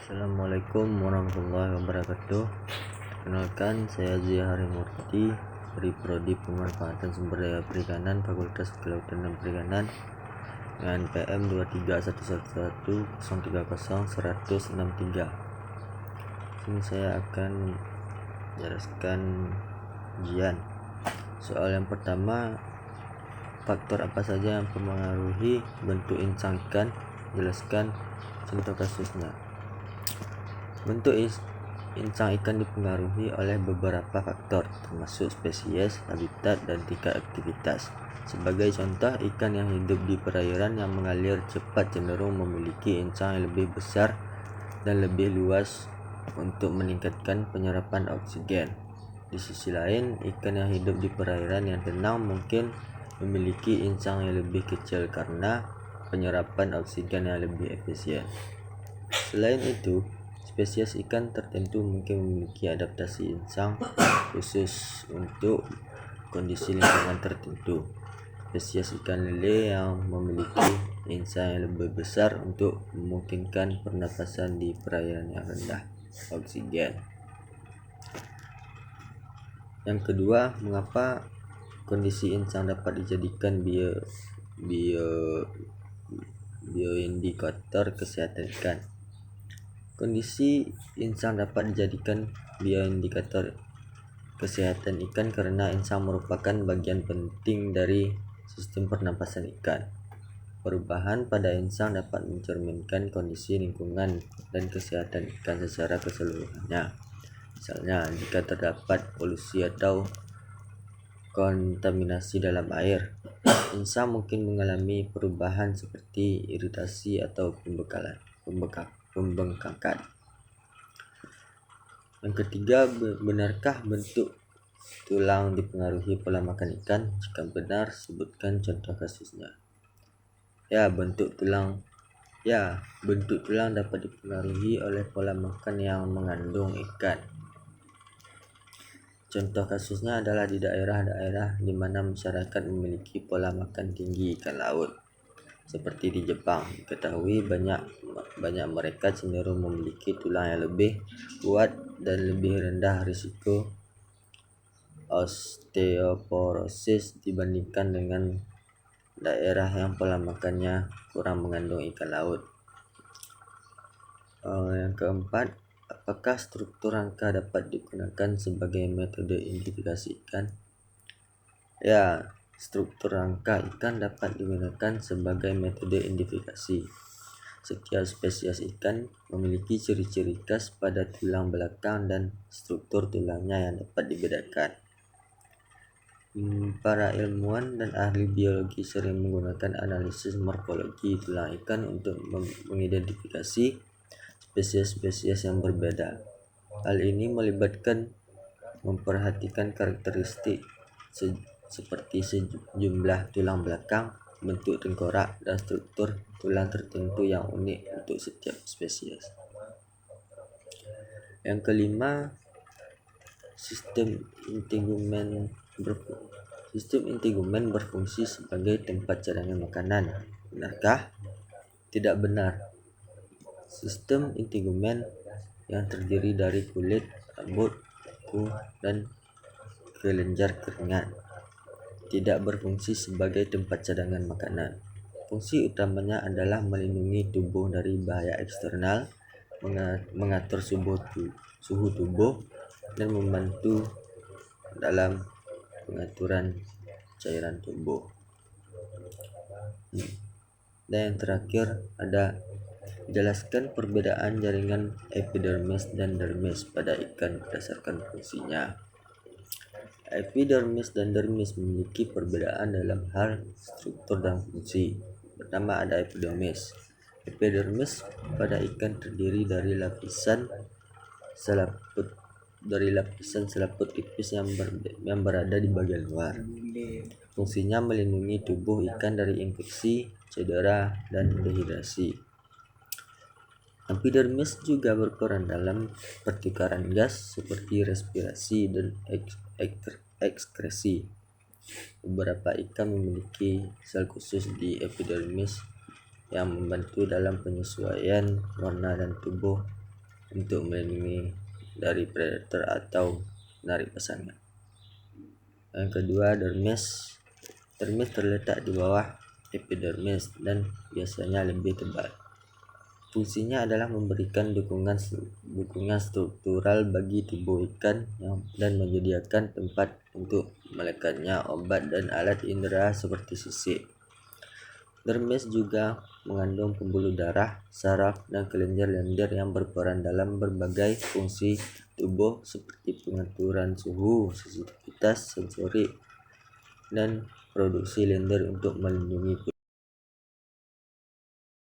Assalamualaikum warahmatullahi wabarakatuh. Kenalkan, saya Zia Harimurti dari Prodi Pemanfaatan Sumber Daya Perikanan Fakultas Kelautan dan Perikanan dengan PM 2311030 Sini saya akan menjelaskan ujian. Soal yang pertama, faktor apa saja yang mempengaruhi bentuk insang ikan? Jelaskan contoh kasusnya. Bentuk insang ikan dipengaruhi oleh beberapa faktor, termasuk spesies, habitat, dan tingkat aktivitas. Sebagai contoh, ikan yang hidup di perairan yang mengalir cepat cenderung memiliki insang yang lebih besar dan lebih luas untuk meningkatkan penyerapan oksigen. Di sisi lain, ikan yang hidup di perairan yang tenang mungkin memiliki insang yang lebih kecil karena penyerapan oksigen yang lebih efisien. Selain itu, spesies ikan tertentu mungkin memiliki adaptasi insang khusus untuk kondisi lingkungan tertentu. Spesies ikan lele yang memiliki insang yang lebih besar untuk memungkinkan pernapasan di perairan yang rendah oksigen. Yang kedua, mengapa kondisi insang dapat dijadikan bioindikator kesehatan ikan? Kondisi insang dapat dijadikan bioindikator kesehatan ikan karena insang merupakan bagian penting dari sistem pernapasan ikan. Perubahan pada insang dapat mencerminkan kondisi lingkungan dan kesehatan ikan secara keseluruhannya. Misalnya, jika terdapat polusi atau kontaminasi dalam air, insang mungkin mengalami perubahan seperti iritasi atau pembengkakan. Yang ketiga, benarkah bentuk tulang dipengaruhi pola makan ikan? Jika benar, sebutkan contoh kasusnya. Bentuk tulang dapat dipengaruhi oleh pola makan yang mengandung ikan. Contoh kasusnya adalah di daerah-daerah di mana masyarakat memiliki pola makan tinggi ikan laut. Seperti di Jepang, diketahui banyak mereka cenderung memiliki tulang yang lebih kuat dan lebih rendah risiko osteoporosis dibandingkan dengan daerah yang pola makannya kurang mengandung ikan laut. Yang keempat, apakah struktur rangka dapat digunakan sebagai metode identifikasi ikan? Struktur rangka ikan dapat digunakan sebagai metode identifikasi. Setiap spesies ikan memiliki ciri-ciri khas pada tulang belakang dan struktur tulangnya yang dapat dibedakan. Para ilmuwan dan ahli biologi sering menggunakan analisis morfologi tulang ikan untuk mengidentifikasi spesies-spesies yang berbeda. Hal ini melibatkan memperhatikan karakteristik seperti sejumlah tulang belakang, bentuk tengkorak, dan struktur tulang tertentu yang unik untuk setiap spesies. Yang kelima, sistem integumen berfungsi sebagai tempat cadangan makanan. Benarkah? Tidak benar. Sistem integumen yang terdiri dari kulit, rambut, kuku, dan kelenjar keringat tidak berfungsi sebagai tempat cadangan makanan. Fungsi utamanya adalah melindungi tubuh dari bahaya eksternal, mengatur suhu tubuh, dan membantu dalam pengaturan cairan tubuh. Dan yang terakhir ada jelaskan perbedaan jaringan epidermis dan dermis pada ikan berdasarkan fungsinya. Epidermis dan dermis memiliki perbedaan dalam hal struktur dan fungsi. Pertama, ada epidermis. Epidermis pada ikan terdiri dari lapisan selaput tipis yang berada di bagian luar. Fungsinya melindungi tubuh ikan dari infeksi, cedera, dan dehidrasi. Epidermis juga berperan dalam pertukaran gas seperti respirasi dan ekskresi. Beberapa ikan memiliki sel khusus di epidermis yang membantu dalam penyesuaian warna dan tubuh untuk melindungi dari predator atau menarik pesanan. Yang kedua, dermis. Dermis terletak di bawah epidermis dan biasanya lebih tebal. Fungsinya adalah memberikan dukungan struktural bagi tubuh ikan dan menyediakan tempat untuk melekatnya obat dan alat indera seperti sisik. Dermis juga mengandung pembuluh darah, saraf, dan kelenjar lendir yang berperan dalam berbagai fungsi tubuh seperti pengaturan suhu, sensitivitas sensorik, dan produksi lendir untuk melindungi